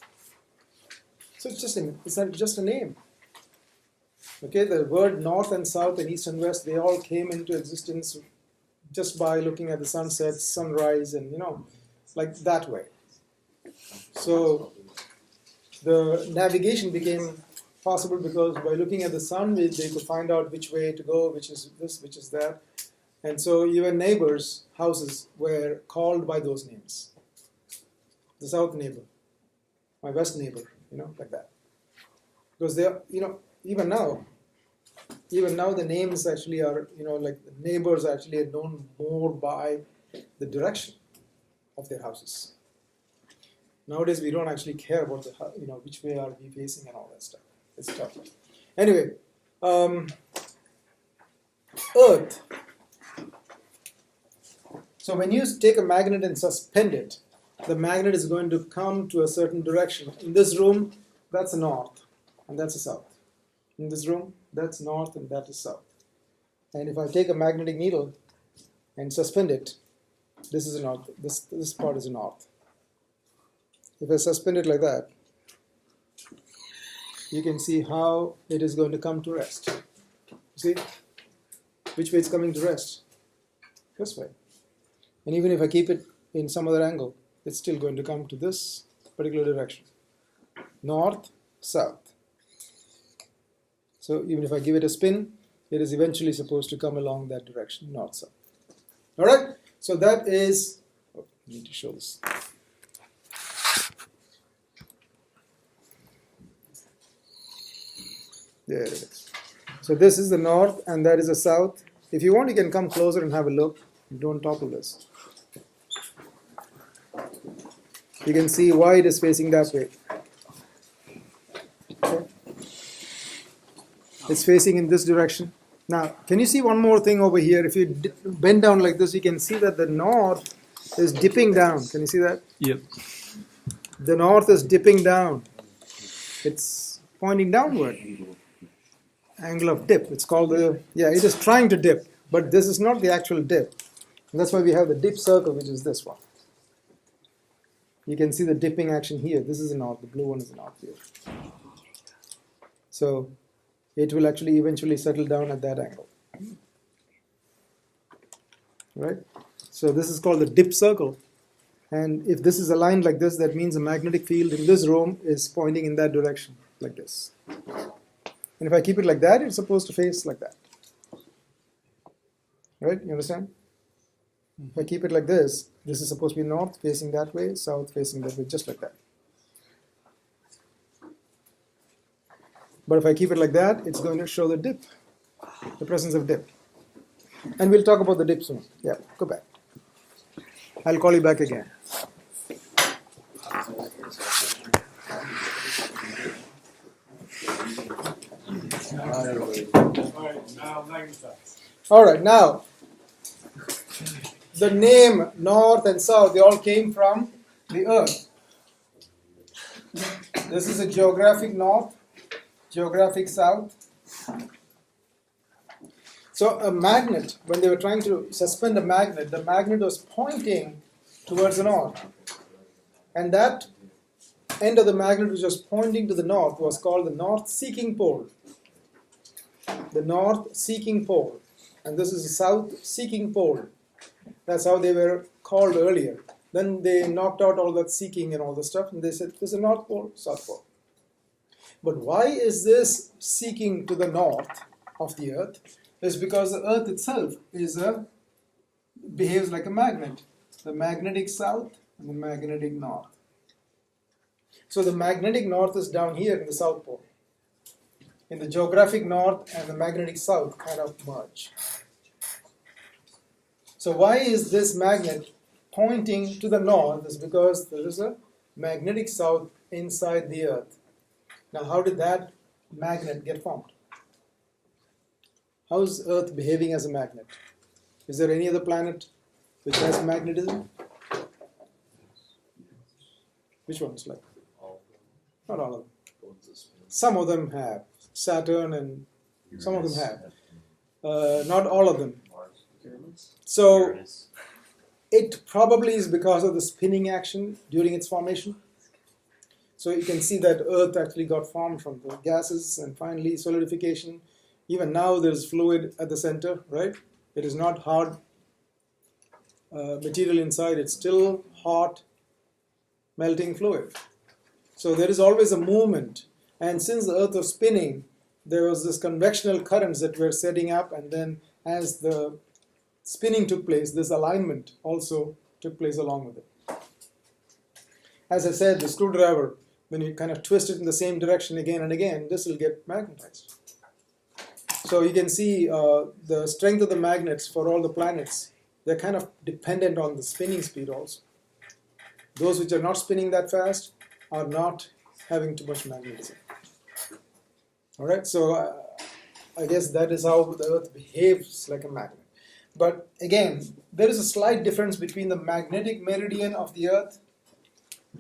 So it's just a name. Okay, the word North and South and East and West, they all came into existence just by looking at the sunset, sunrise, and like that way. So the navigation became possible because by looking at the sun, they could find out which way to go, which is this, which is that. And so even neighbors' houses were called by those names. The south neighbor, my west neighbor, like that. Because they are, even now the names actually are, like the neighbors actually are known more by the direction of their houses. Nowadays we don't actually care about which way are we facing and all that stuff. It's tough. Anyway, Earth. So when you take a magnet and suspend it, the magnet is going to come to a certain direction. In this room, that's north, and that's a south. In this room, that's north, and that is south. And if I take a magnetic needle and suspend it, this is a north. This part is a north. If I suspend it like that, you can see how it is going to come to rest. See? Which way it's coming to rest? This way. And even if I keep it in some other angle, it's still going to come to this particular direction. North, south. So even if I give it a spin, it is eventually supposed to come along that direction, north, south. Alright? So that is, I need to show this. There it is. So this is the north and that is the south. If you want, you can come closer and have a look. Don't topple this. You can see why it is facing that way. Okay. It's facing in this direction. Now, can you see one more thing over here? If you bend down like this, you can see that the north is dipping down. Can you see that? Yep. The north is dipping down. It's pointing downward. Angle of dip. It's called it is trying to dip, but this is not the actual dip. And that's why we have the dip circle, which is this one. You can see the dipping action here. This is the north. The blue one is the north here. So it will actually eventually settle down at that angle. Right? So this is called the dip circle. And if this is aligned like this, that means the magnetic field in this room is pointing in that direction, like this. And if I keep it like that, it's supposed to face like that. Right? You understand? If I keep it like this is supposed to be north facing that way, south facing that way, just like that. But if I keep it like that, it's going to show the dip, the presence of dip. And we'll talk about the dip soon. Yeah, go back. I'll call you back again. All right, now, the name North and South, they all came from the Earth. This is a geographic north, geographic south. So a magnet, when they were trying to suspend a magnet, the magnet was pointing towards the north. And that end of the magnet which was pointing to the north was called the north-seeking pole. The north-seeking pole. And this is the south-seeking pole. That's how they were called earlier. Then they knocked out all that seeking and all the stuff, and they said, this is the North Pole, South Pole. But why is this seeking to the north of the Earth? It's because the Earth itself behaves like a magnet. The magnetic south and the magnetic north. So the magnetic north is down here in the South Pole. In the geographic north and the magnetic south kind of merge. So why is this magnet pointing to the north? Is because there is a magnetic south inside the Earth. Now how did that magnet get formed? How is Earth behaving as a magnet? Is there any other planet which has magnetism? Which ones? Like? Not all of them. Some of them have. Saturn and some of them have. Not all of them. So it probably is because of the spinning action during its formation. So you can see that Earth actually got formed from the gases and finally solidification. Even now there's fluid at the center, right? It is not hard material inside, it's still hot, melting fluid. So there is always a movement. And since the Earth was spinning, there was this convectional currents that were setting up, and then as the spinning took place, this alignment also took place along with it. As I said, the screwdriver, when you kind of twist it in the same direction again and again, this will get magnetized. So you can see the strength of the magnets for all the planets, they're kind of dependent on the spinning speed also. Those which are not spinning that fast are not having too much magnetism. Alright, so I guess that is how the Earth behaves like a magnet. But again, there is a slight difference between the magnetic meridian of the Earth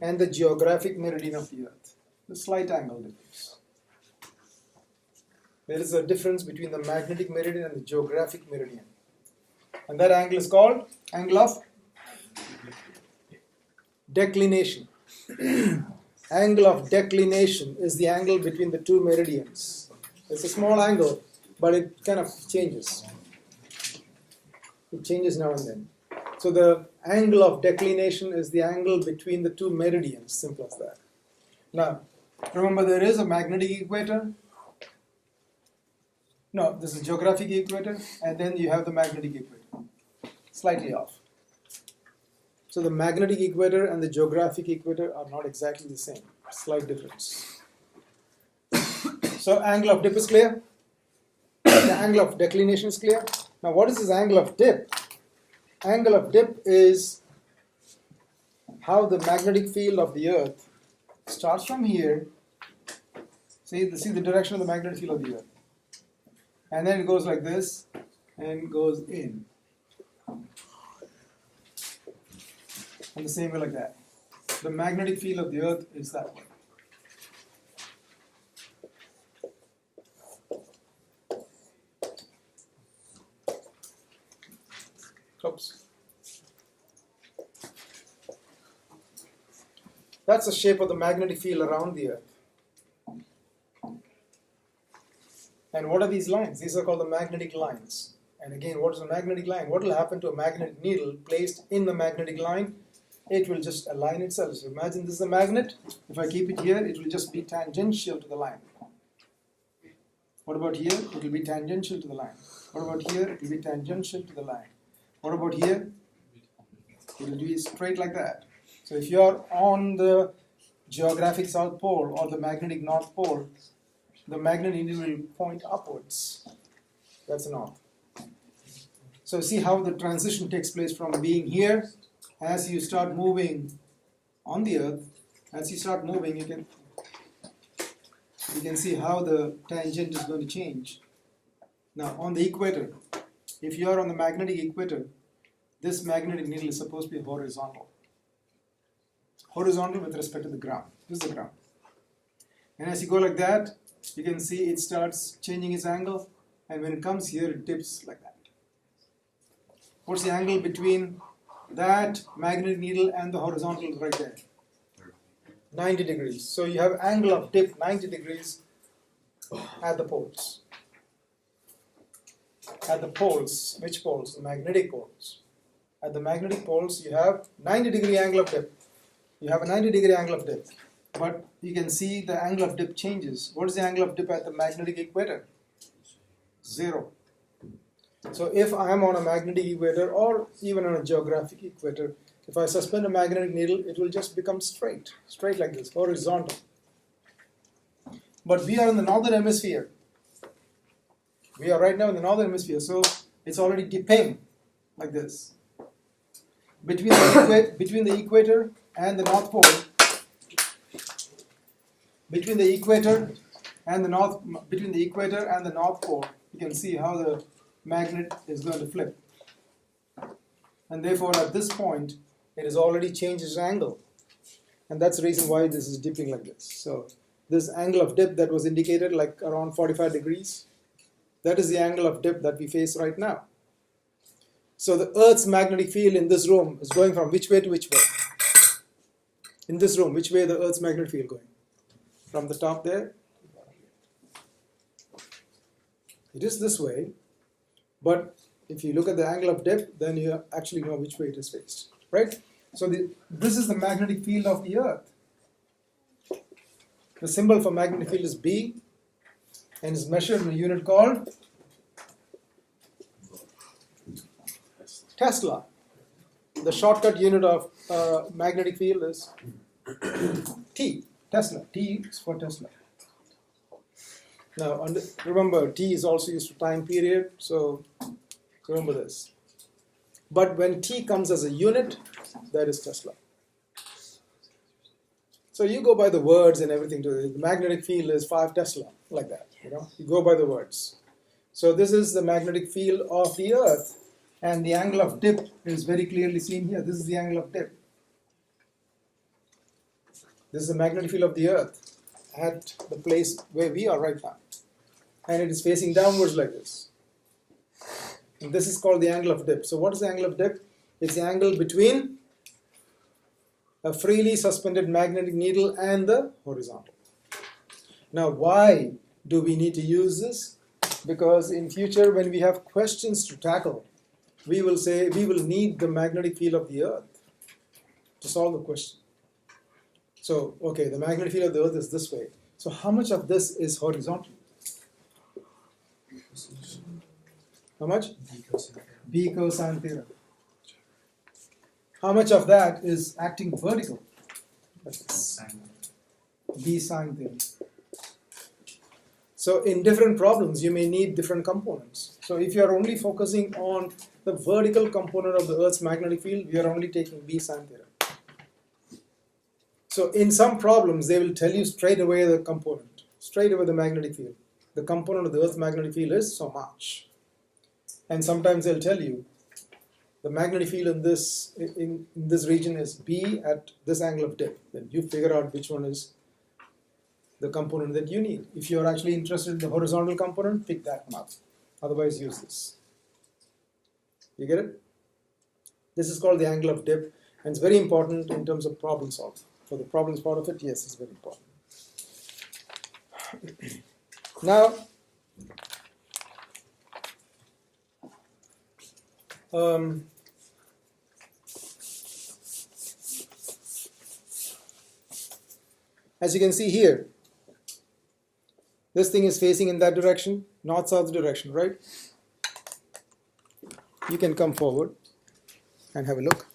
and the geographic meridian of the Earth. The slight angle difference. There is a difference between the magnetic meridian and the geographic meridian. And that angle is called angle of declination. Angle of declination is the angle between the two meridians. It's a small angle, but it kind of changes. It changes now and then. So the angle of declination is the angle between the two meridians, simple as that. Now, remember there is a magnetic equator. No, this is geographic equator, and then you have the magnetic equator. Slightly off. So the magnetic equator and the geographic equator are not exactly the same. Slight difference. So angle of dip is clear. The angle of declination is clear. Now what is this angle of dip? Angle of dip is how the magnetic field of the Earth starts from here. See the direction of the magnetic field of the Earth. And then it goes like this and goes in. And the same way like that. The magnetic field of the Earth is that way. Oops. That's the shape of the magnetic field around the Earth. And what are these lines? These are called the magnetic lines. And again, what is a magnetic line? What will happen to a magnetic needle placed in the magnetic line? It will just align itself. So imagine this is a magnet. If I keep it here, it will just be tangential to the line. What about here? It will be tangential to the line. What about here? It will be tangential to the line. What about here? It will be straight like that. So if you are on the geographic South Pole or the magnetic North Pole, the magnetic needle will point upwards. That's the north. So see how the transition takes place from being here, as you start moving on the Earth, as you start moving, you can see how the tangent is going to change. Now on the equator, if you are on the magnetic equator, this magnetic needle is supposed to be horizontal. Horizontal with respect to the ground. This is the ground. And as you go like that, you can see it starts changing its angle, and when it comes here, it dips like that. What's the angle between that magnetic needle and the horizontal right there? 90 degrees. So you have angle of dip 90 degrees at the poles. At the poles, which poles? The magnetic poles. At the magnetic poles, you have 90 degree angle of dip. You have a 90 degree angle of dip. But you can see the angle of dip changes. What is the angle of dip at the magnetic equator? 0. So if I am on a magnetic equator or even on a geographic equator, if I suspend a magnetic needle, it will just become straight like this, horizontal. But we are in the northern hemisphere. We are right now in the northern hemisphere, so it's already dipping like this. Between the equator and the North Pole, between the equator and the North Pole, you can see how the magnet is going to flip. And therefore, at this point, it has already changed its angle. And that's the reason why this is dipping like this. So this angle of dip that was indicated like around 45 degrees, that is the angle of dip that we face right now. So the Earth's magnetic field in this room is going from which way to which way? In this room, which way the Earth's magnetic field going? From the top there? It is this way, but if you look at the angle of dip, then you actually know which way it is faced, right? So this is the magnetic field of the Earth. The symbol for magnetic field is B, and is measured in a unit called Tesla. The shortcut unit of magnetic field is T, Tesla. T is for Tesla. Now, remember, T is also used for time period, so remember this. But when T comes as a unit, that is Tesla. So you go by the words and everything. The magnetic field is 5 Tesla, like that. You go by the words. So this is the magnetic field of the Earth, and the angle of dip is very clearly seen here. This is the angle of dip. This is the magnetic field of the Earth at the place where we are right now. And it is facing downwards like this. And this is called the angle of dip. So what is the angle of dip? It's the angle between a freely suspended magnetic needle and the horizontal. Now why do we need to use this? Because in future when we have questions to tackle, we will say we will need the magnetic field of the Earth to solve the question. So, okay, the magnetic field of the Earth is this way. So how much of this is horizontal? How much? B cosine theta. How much of that is acting vertical? B sine theta. So in different problems, you may need different components. So if you are only focusing on the vertical component of the Earth's magnetic field, we are only taking B sine theta. So in some problems, they will tell you straight away the component, straight away the magnetic field. The component of the Earth's magnetic field is so much. And sometimes they'll tell you the magnetic field in this region is B at this angle of dip. Then you figure out which one is the component that you need. If you're actually interested in the horizontal component, pick that one up. Otherwise, use this. You get it? This is called the angle of dip, and it's very important in terms of problem solving. For the problems part of it, yes, it's very important. Now, as you can see here, this thing is facing in that direction, north-south direction, right? You can come forward and have a look.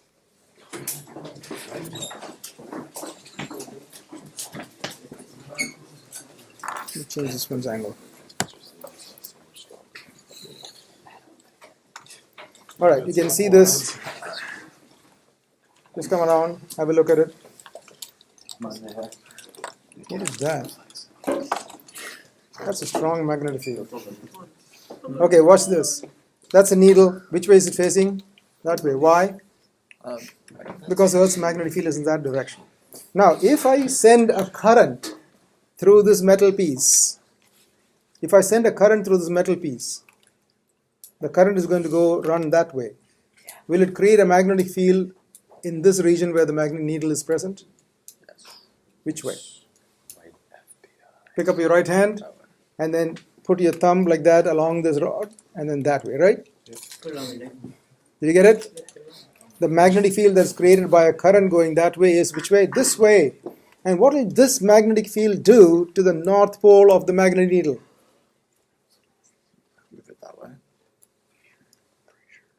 Let me change this one's angle. Alright, you can see this. Just come around, have a look at it. What is that? That's a strong magnetic field. Okay, watch this. That's a needle. Which way is it facing? That way. Why? Because the Earth's magnetic field is in that direction. Now, if I send a current through this metal piece, if I send a current through this metal piece, the current is going to go run that way. Will it create a magnetic field in this region where the magnetic needle is present? Which way? Pick up your right hand and then put your thumb like that along this rod and then that way, right? Put it on the neck. Did you get it? The magnetic field that's created by a current going that way is which way? This way. And what will this magnetic field do to the north pole of the magnetic needle? Move it that way.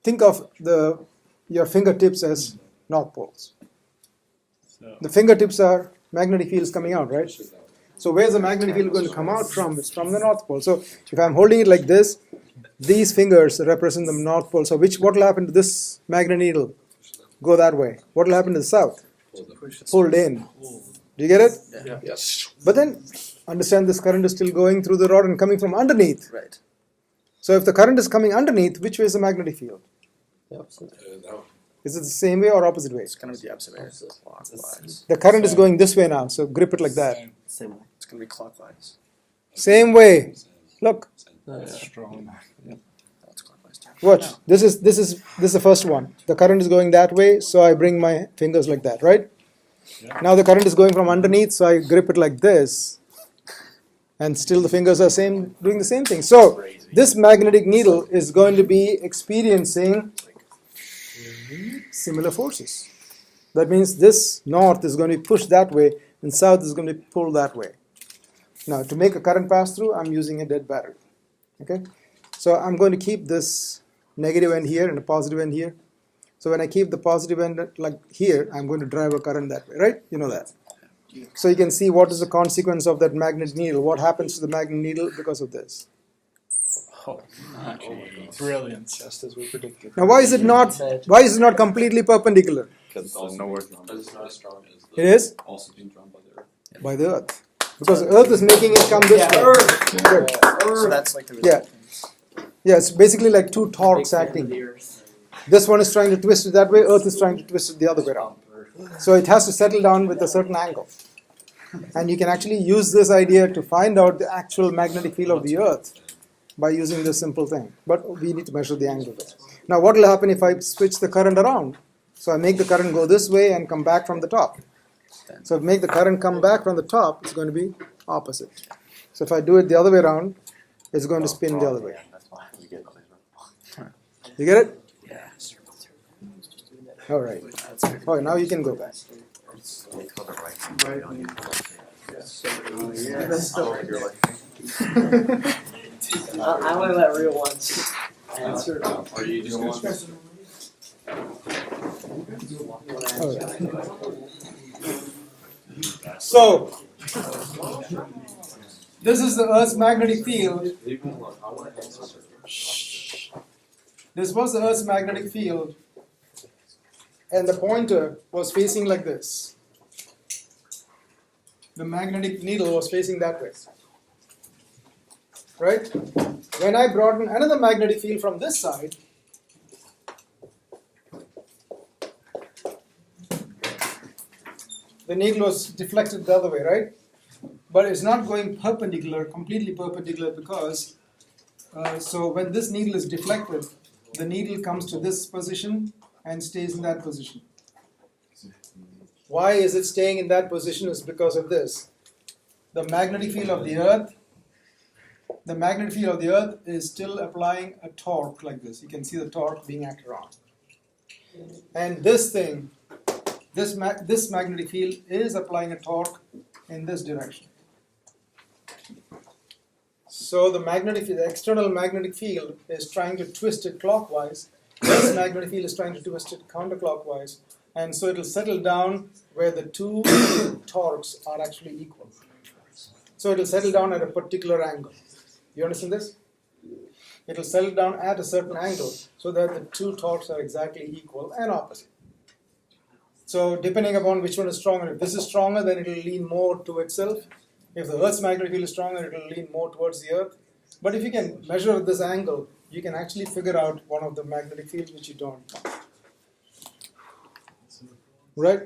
Think of your fingertips as north poles. The fingertips are magnetic fields coming out, right? So where's the magnetic field going to come out from? It's from the north pole. So if I'm holding it like this, these fingers represent the north pole. So what will happen to this magnetic needle? Go that way. What will happen to the south? Pulled in. Do you get it? Yeah. Yes. But then understand this current is still going through the rod and coming from underneath. Right. So if the current is coming underneath, which way is the magnetic field? Is it the same way or opposite way? It's gonna be the opposite way. Clockwise. The current is going this way now, so grip it like that. Same way. It's gonna be clockwise. Same way. Look, Strong. That's clockwise too. watch. This is the first one. The current is going that way, so I bring my fingers like that, right? Yeah. Now the current is going from underneath, so I grip it like this, and still the fingers are doing the same thing. So this magnetic needle is going to be experiencing similar forces. That means this north is going to be pushed that way, and south is going to be pulled that way. Now, to make a current pass through, I'm using a dead battery. Okay, so I'm going to keep this negative end here and a positive end here. So when I keep the positive end like here, I'm going to drive a current that way, right? You know that. So you can see what is the consequence of that magnetic needle. What happens to the magnetic needle because of this? Oh, Brilliant. Just as we predicted. Now, why is it not completely perpendicular? because nowhere. Because it's not as strong as It is also being drawn by the earth. by the Earth, because the Earth is making it come this way. Good. So that's like the Yeah. result. Yeah, it's basically like two torques acting. This one is trying to twist it that way, Earth is trying to twist it the other way around. So it has to settle down with a certain angle. And you can actually use this idea to find out the actual magnetic field of the Earth by using this simple thing. But we need to measure the angle of it. Now what will happen if I switch the current around? So I make the current go this way and come back from the top. So if I make the current come back from the top, it's going to be opposite. So if I do it the other way around, it's going to spin the other way. You get it? Yeah. All right. All right, now you can go back. I want that real once. Answer. Are you just going to All right. So, this is the Earth's magnetic field. leave me alone? I want to answer. This was the Earth's magnetic field, and the pointer was facing like this. The magnetic needle was facing that way. Right? When I brought in another magnetic field from this side, the needle was deflected the other way, right? But it's not going perpendicular, completely perpendicular, because so when this needle is deflected, the needle comes to this position and stays in that position. Why is it staying in that position is because of this. The magnetic field of the Earth is still applying a torque like this. You can see the torque being acted on. And this thing, this magnetic field is applying a torque in this direction. So the external magnetic field is trying to twist it clockwise. This magnetic field is trying to twist it counterclockwise. And so it will settle down where the two torques are actually equal. So it will settle down at a particular angle. You understand this? It will settle down at a certain angle so that the two torques are exactly equal and opposite. So depending upon which one is stronger, if this is stronger, then it will lean more to itself. If the Earth's magnetic field is stronger, it will lean more towards the Earth. But if you can measure this angle, you can actually figure out one of the magnetic fields which you don't know. Right?